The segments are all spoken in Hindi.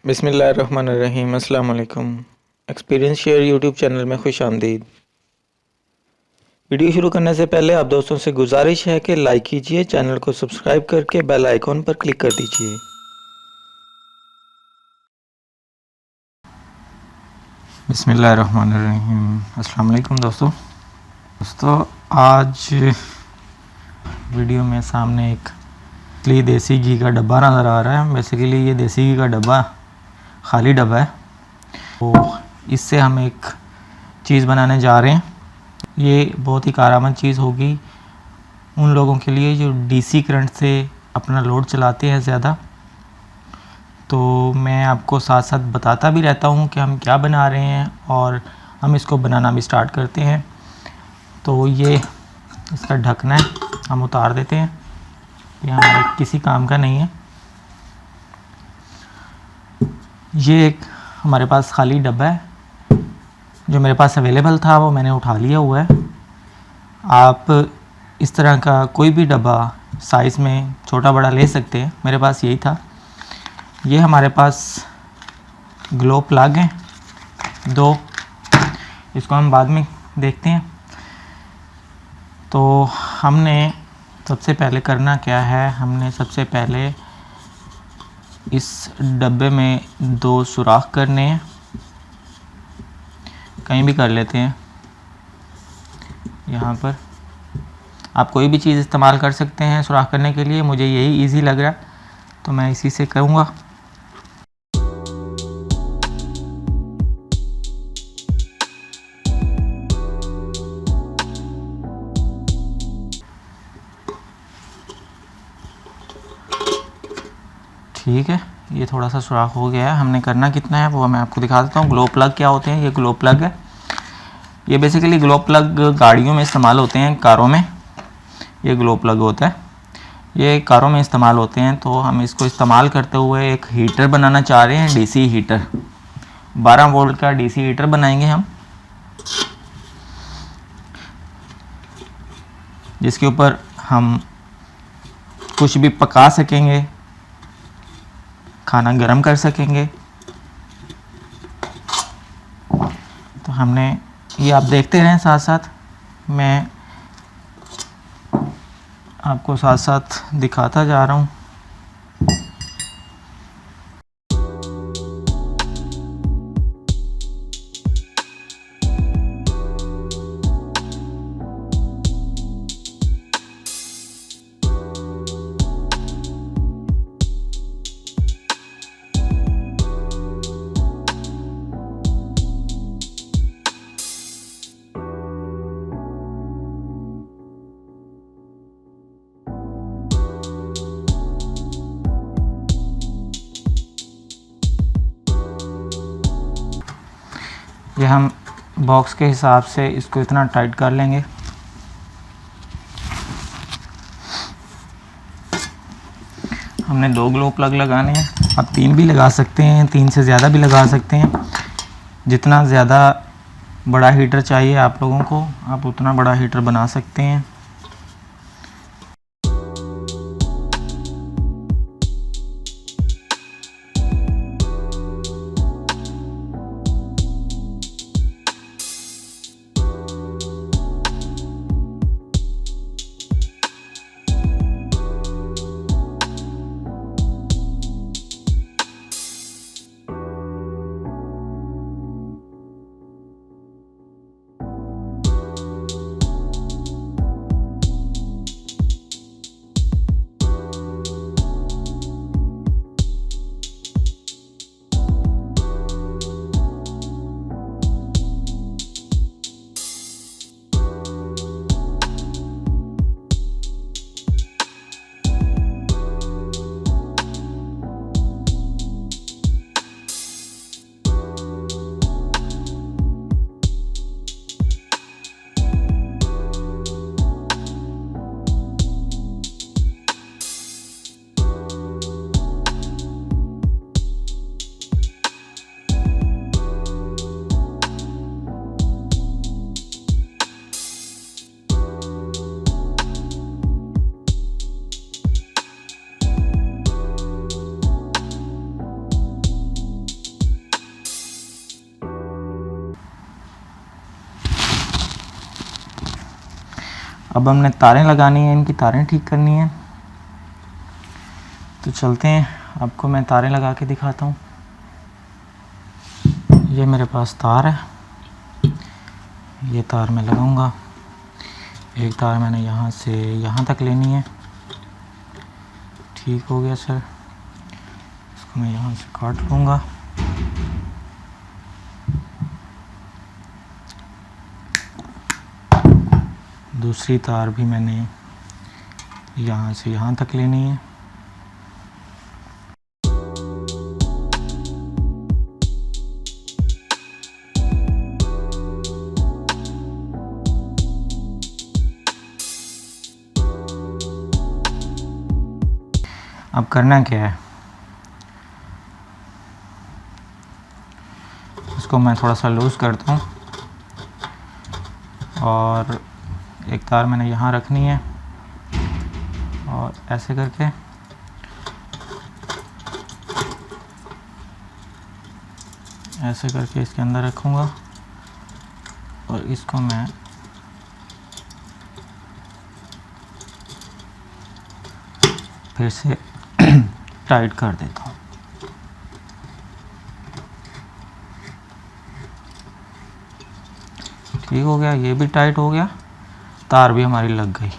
बिस्मिल्लाहिर्रहमानिर्रहीम। अस्सलाम वालेकुम। एक्सपीरियंस शेयर यूट्यूब चैनल में खुश आमदीद। वीडियो शुरू करने से पहले आप दोस्तों से गुजारिश है कि लाइक कीजिए, चैनल को सब्सक्राइब करके बेल आइकॉन पर क्लिक कर दीजिए। बिस्मिल्लाहिर्रहमानिर्रहीम। अस्सलाम वालेकुम दोस्तों, आज वीडियो में सामने एक देसी घी का डब्बा नज़र आ रहा है। बेसिकली ये देसी घी का डब्बा खाली डब्बा है। तो इससे हम एक चीज़ बनाने जा रहे हैं। ये बहुत ही कारआमद चीज़ होगी उन लोगों के लिए जो डीसी करंट से अपना लोड चलाते हैं ज़्यादा। तो मैं आपको साथ साथ बताता भी रहता हूँ कि हम क्या बना रहे हैं और हम इसको बनाना भी स्टार्ट करते हैं। तो ये इसका ढकना है, हम उतार देते हैं। ये हमारे किसी काम का नहीं है। ये एक हमारे पास खाली डब्बा है जो मेरे पास अवेलेबल था, वो मैंने उठा लिया हुआ है। आप इस तरह का कोई भी डब्बा साइज़ में छोटा बड़ा ले सकते हैं। मेरे पास यही था। ये हमारे पास ग्लो प्लग हैं 2, इसको हम बाद में देखते हैं। तो हमने सबसे पहले करना क्या है, हमने सबसे पहले इस डब्बे में 2 सुराख करने हैं। कहीं भी कर लेते हैं, यहाँ पर आप कोई भी चीज़ इस्तेमाल कर सकते हैं सुराख करने के लिए। मुझे यही इजी लग रहा है तो मैं इसी से करूँगा। ठीक है, ये थोड़ा सा सुराख हो गया है। हमने करना कितना है वो मैं आपको दिखा देता हूँ। ग्लो प्लग क्या होते हैं? ये ग्लो प्लग है। ये बेसिकली ग्लो प्लग गाड़ियों में इस्तेमाल होते हैं, कारों में ये ग्लो प्लग होता है। ये कारों में इस्तेमाल होते हैं। तो हम इसको इस्तेमाल करते हुए एक हीटर बनाना चाह रहे हैं, डीसी हीटर। 12 वोल्ट का डीसी हीटर बनाएंगे हम, जिसके ऊपर हम कुछ भी पका सकेंगे, खाना गर्म कर सकेंगे। तो हमने ये आप देखते रहें, साथ साथ मैं आपको साथ साथ दिखाता जा रहा हूँ। ये हम बॉक्स के हिसाब से इसको इतना टाइट कर लेंगे। हमने 2 ग्लो प्लग लगाने हैं। आप 3 भी लगा सकते हैं, 3 से ज़्यादा भी लगा सकते हैं। जितना ज़्यादा बड़ा हीटर चाहिए आप लोगों को, आप उतना बड़ा हीटर बना सकते हैं। अब हमने तारें लगानी है, इनकी तारें ठीक करनी है। तो चलते हैं, आपको मैं तारें लगा के दिखाता हूँ। ये मेरे पास तार है, ये तार मैं लगाऊंगा। एक तार मैंने यहाँ से यहाँ तक लेनी है। ठीक हो गया सर, इसको मैं यहाँ से काट लूँगा। दूसरी तार भी मैंने यहाँ से यहाँ तक लेनी है। अब करना क्या है, इसको मैं थोड़ा सा लूज़ करता हूँ और एक तार मैंने यहाँ रखनी है और ऐसे करके इसके अंदर रखूँगा और इसको मैं फिर से टाइट कर देता हूँ। ठीक हो गया, ये भी टाइट हो गया, तार भी हमारी लग गई।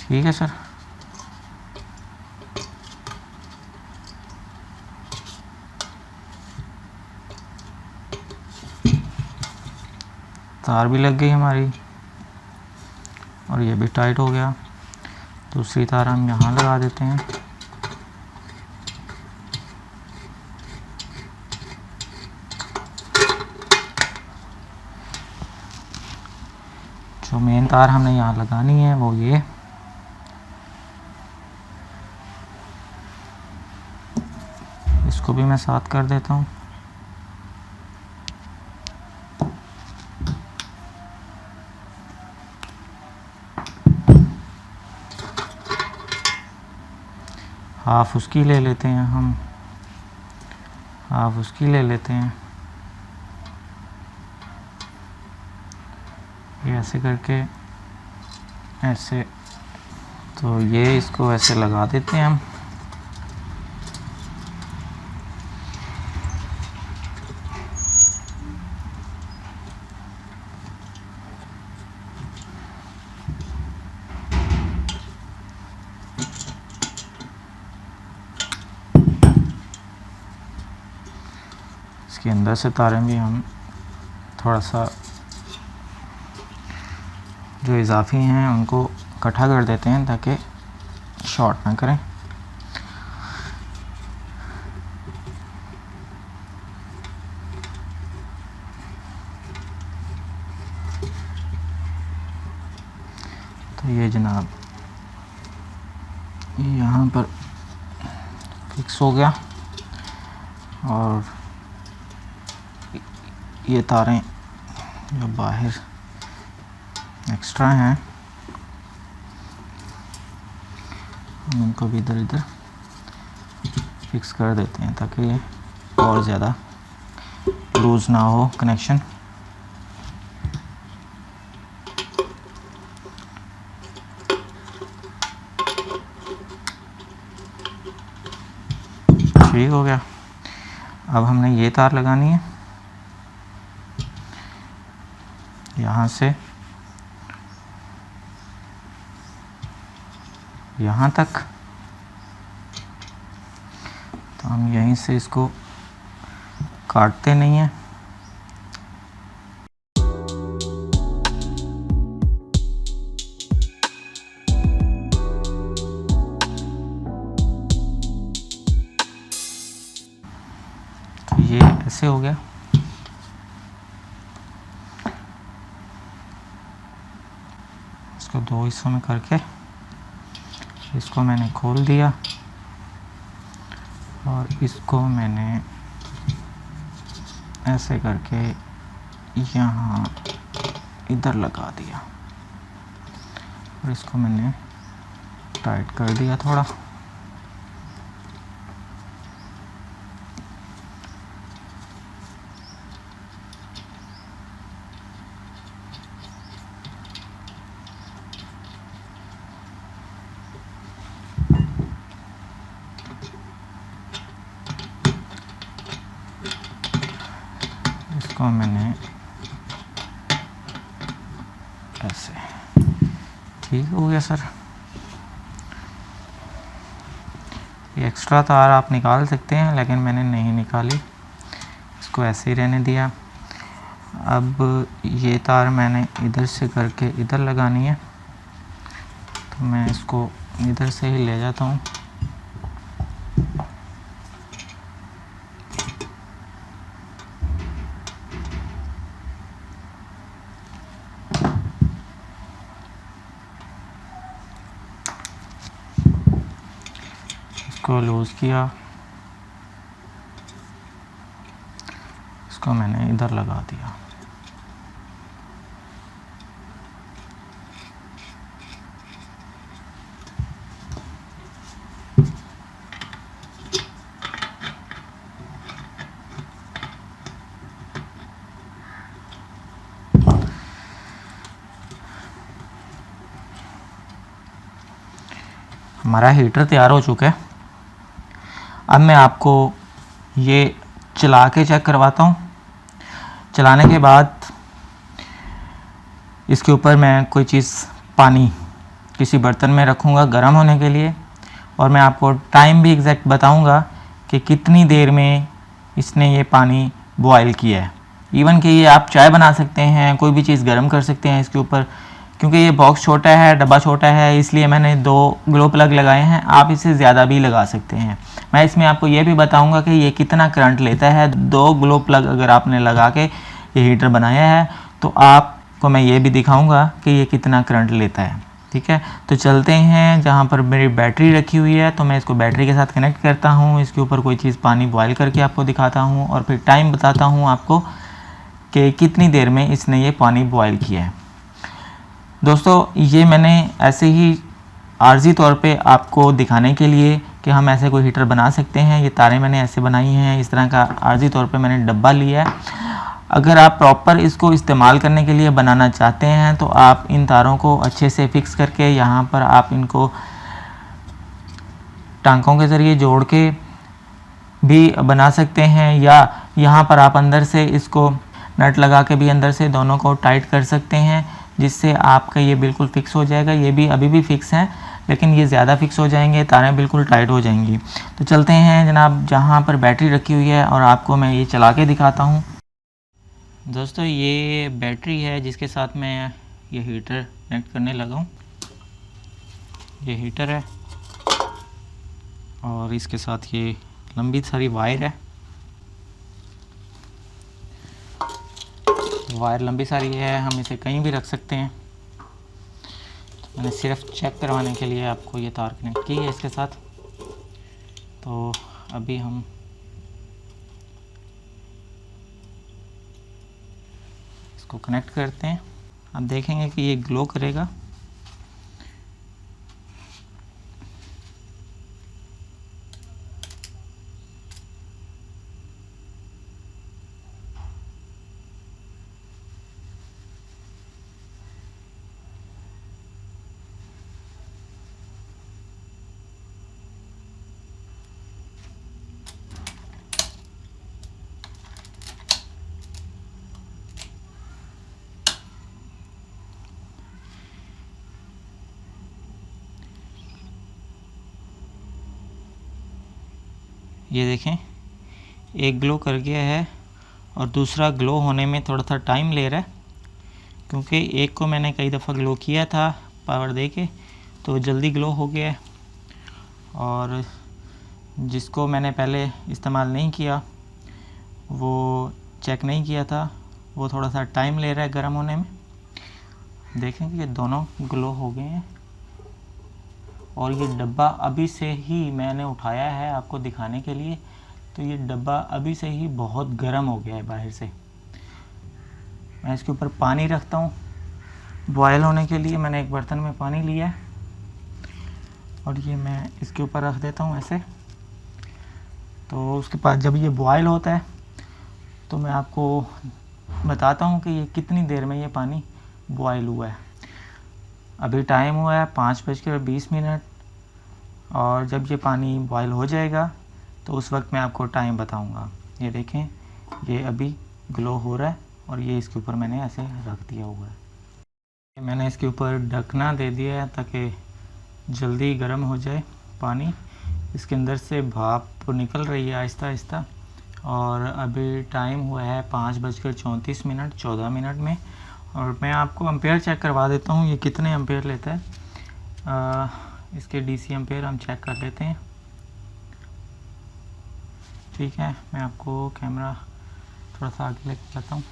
ठीक है सर, तार भी लग गई हमारी और ये भी टाइट हो गया। दूसरी तार हम यहाँ लगा देते हैं। जो मेन तार हमने यहाँ लगानी है वो ये, इसको भी मैं साथ कर देता हूँ। हाफ उसकी ले लेते हैं हम, हाफ उसकी ले लेते हैं। ये ऐसे करके ऐसे, तो ये इसको ऐसे लगा देते हैं हम। इसके अंदर से तारें भी हम थोड़ा सा जो इजाफी हैं उनको इकट्ठा कर देते हैं ताकि शॉर्ट ना करें। तो ये जनाब यहाँ पर फिक्स हो गया और ये तारें जो बाहर एक्स्ट्रा हैं हम इनको भी इधर इधर फिक्स कर देते हैं ताकि ये और ज़्यादा लूज़ ना हो कनेक्शन। ठीक हो गया। अब हमने ये तार लगानी है यहाँ से यहाँ तक। तो हम यहीं से इसको काटते नहीं हैं। तो ये ऐसे हो गया। इसको दो हिस्सों में करके इसको मैंने खोल दिया और इसको मैंने ऐसे करके यहाँ इधर लगा दिया और इसको मैंने टाइट कर दिया थोड़ा। इसको मैंने ऐसे, ठीक हो गया सर। ये एक्स्ट्रा तार आप निकाल सकते हैं, लेकिन मैंने नहीं निकाली, इसको ऐसे ही रहने दिया। अब ये तार मैंने इधर से करके इधर लगानी है, तो मैं इसको इधर से ही ले जाता हूँ। इसको लूज़ किया, इसको मैंने इधर लगा दिया। हमारा हीटर तैयार हो चुका है। अब मैं आपको ये चला के चेक करवाता हूँ। चलाने के बाद इसके ऊपर मैं कोई चीज़, पानी किसी बर्तन में रखूँगा गर्म होने के लिए, और मैं आपको टाइम भी एग्जैक्ट बताऊँगा कि कितनी देर में इसने ये पानी बॉयल किया है। इवन कि ये आप चाय बना सकते हैं, कोई भी चीज़ गर्म कर सकते हैं इसके ऊपर। क्योंकि ये बॉक्स छोटा है, डब्बा छोटा है, इसलिए मैंने 2 ग्लो प्लग लगाए हैं। आप इससे ज़्यादा भी लगा सकते हैं। मैं इसमें आपको ये भी बताऊंगा कि ये कितना करंट लेता है। 2 ग्लो प्लग अगर आपने लगा के ये हीटर बनाया है, तो आपको मैं ये भी दिखाऊंगा कि ये कितना करंट लेता है। ठीक है, तो चलते हैं। जहाँ पर मेरी बैटरी रखी हुई है, तो मैं इसको बैटरी के साथ कनेक्ट करता हूँ। इसके ऊपर कोई चीज़ पानी बॉयल करके आपको दिखाता हूँ, और फिर टाइम बताता हूँ आपको कि कितनी देर में इसने ये पानी बॉयल किया है। दोस्तों, ये मैंने ऐसे ही आर्जी तौर पे आपको दिखाने के लिए कि हम ऐसे कोई हीटर बना सकते हैं। ये तारें मैंने ऐसे बनाई हैं, इस तरह का आर्जी तौर पे मैंने डब्बा लिया है। अगर आप प्रॉपर इसको इस्तेमाल करने के लिए बनाना चाहते हैं, तो आप इन तारों को अच्छे से फिक्स करके यहाँ पर आप इनको टांकों के ज़रिए जोड़ के भी बना सकते हैं, या यहाँ पर आप अंदर से इसको नट लगा के भी अंदर से दोनों को टाइट कर सकते हैं, जिससे आपका ये बिल्कुल फिक्स हो जाएगा। ये भी अभी भी फिक्स हैं, लेकिन ये ज़्यादा फिक्स हो जाएंगे, तारें बिल्कुल टाइट हो जाएंगी। तो चलते हैं जनाब, जहाँ पर बैटरी रखी हुई है, और आपको मैं ये चला के दिखाता हूँ। दोस्तों, ये बैटरी है जिसके साथ मैं ये हीटर कनेक्ट करने लगा हूँ। ये हीटर है, और इसके साथ ये लंबी सारी वायर है। वायर लंबी सारी है, हम इसे कहीं भी रख सकते हैं। तो मैंने सिर्फ चेक करवाने के लिए आपको ये तार कनेक्ट की है इसके साथ। तो अभी हम इसको कनेक्ट करते हैं। आप देखेंगे कि ये ग्लो करेगा। ये देखें, एक ग्लो कर गया है, और दूसरा ग्लो होने में थोड़ा सा टाइम ले रहा है, क्योंकि एक को मैंने कई दफ़ा ग्लो किया था पावर दे के, तो जल्दी ग्लो हो गया है। और जिसको मैंने पहले इस्तेमाल नहीं किया, वो चेक नहीं किया था, वो थोड़ा सा टाइम ले रहा है गर्म होने में। देखेंगे ये दोनों ग्लो हो गए हैं, और ये डब्बा अभी से ही मैंने उठाया है आपको दिखाने के लिए। तो ये डब्बा अभी से ही बहुत गर्म हो गया है बाहर से। मैं इसके ऊपर पानी रखता हूँ बॉयल होने के लिए। मैंने एक बर्तन में पानी लिया है, और ये मैं इसके ऊपर रख देता हूँ ऐसे। तो उसके बाद जब ये बॉयल होता है, तो मैं आपको बताता हूँ कि ये कितनी देर में ये पानी बॉयल हुआ है। अभी टाइम हुआ है 5:20, और जब ये पानी बॉयल हो जाएगा, तो उस वक्त मैं आपको टाइम बताऊंगा। ये देखें, ये अभी ग्लो हो रहा है और ये इसके ऊपर मैंने ऐसे रख दिया हुआ है। मैंने इसके ऊपर ढकना दे दिया है ताकि जल्दी गर्म हो जाए पानी। इसके अंदर से भाप निकल रही है आहिस्ता आहिस्ता और अभी टाइम हुआ है 5:34 14 मिनट में। और मैं आपको एम्पेयर चेक करवा देता हूँ ये कितने एम्पेयर लेता है। इसके डीसी एम्पेयर हम चेक कर लेते हैं। ठीक है, मैं आपको कैमरा थोड़ा सा आगे लेकर जाता हूँ।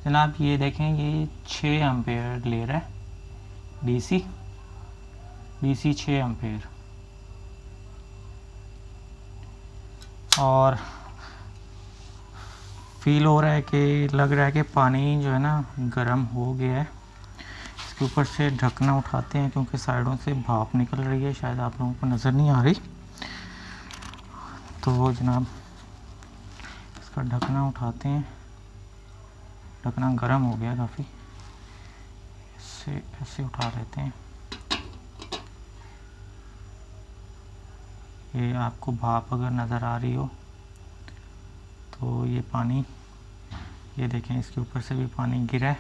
जनाब ये देखें, ये 6 एम्पेयर ले रहा है डीसी 6 एम्पेयर। और फील हो रहा है कि लग रहा है कि पानी जो है ना गर्म हो गया है। इसके ऊपर से ढकना उठाते हैं क्योंकि साइडों से भाप निकल रही है, शायद आप लोगों को नज़र नहीं आ रही। तो जनाब इसका ढकना उठाते हैं। ढकना गर्म हो गया काफ़ी, इससे ऐसे उठा लेते हैं। ये आपको भाप अगर नज़र आ रही हो तो ये पानी, ये देखें इसके ऊपर से भी पानी गिरा है।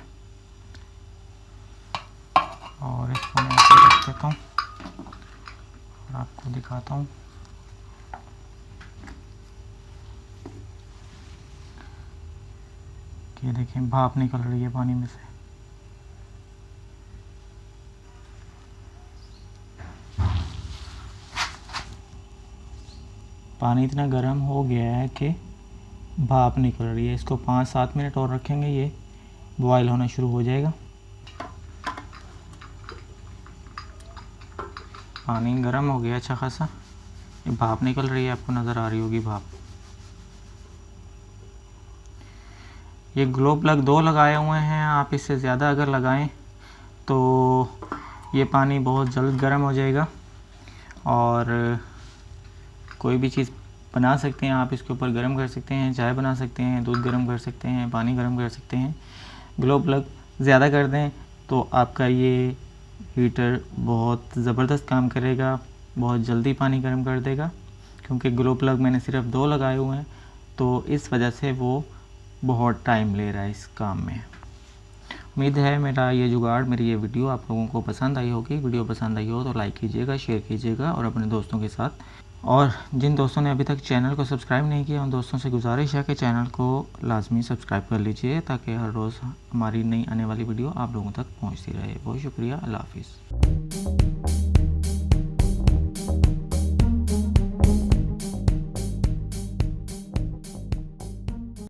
और इसको मैं ऐसे रख देता हूँ और आपको दिखाता हूँ। ये देखें भाप निकल रही है पानी में से। पानी इतना गर्म हो गया है कि भाप निकल रही है। इसको 5-7 मिनट और रखेंगे, ये बॉयल होना शुरू हो जाएगा। पानी गर्म हो गया अच्छा खासा, ये भाप निकल रही है, आपको नज़र आ रही होगी भाप। ये ग्लो प्लग 2 लगाए हुए हैं, आप इससे ज़्यादा अगर लगाएं तो ये पानी बहुत जल्द गर्म हो जाएगा और कोई भी चीज़ बना सकते हैं आप। इसके ऊपर गर्म कर सकते हैं, चाय बना सकते हैं, दूध गर्म कर सकते हैं, पानी गर्म कर सकते हैं। ग्लो प्लग ज़्यादा कर दें तो आपका ये हीटर बहुत ज़बरदस्त काम करेगा, बहुत जल्दी पानी गर्म कर देगा। क्योंकि ग्लो प्लग मैंने सिर्फ 2 लगाए हुए हैं तो इस वजह से वो बहुत टाइम ले रहा है इस काम में। उम्मीद है मेरा ये जुगाड़, मेरी ये वीडियो आप लोगों को पसंद आई होगी। वीडियो पसंद आई हो तो लाइक कीजिएगा, शेयर कीजिएगा और अपने दोस्तों के साथ। और जिन दोस्तों ने अभी तक चैनल को सब्सक्राइब नहीं किया उन दोस्तों से गुजारिश है कि चैनल को लाजमी सब्सक्राइब कर लीजिए ताकि हर रोज़ हमारी नई आने वाली वीडियो आप लोगों तक पहुंचती रहे। बहुत शुक्रिया, अल्लाह हाफिज़।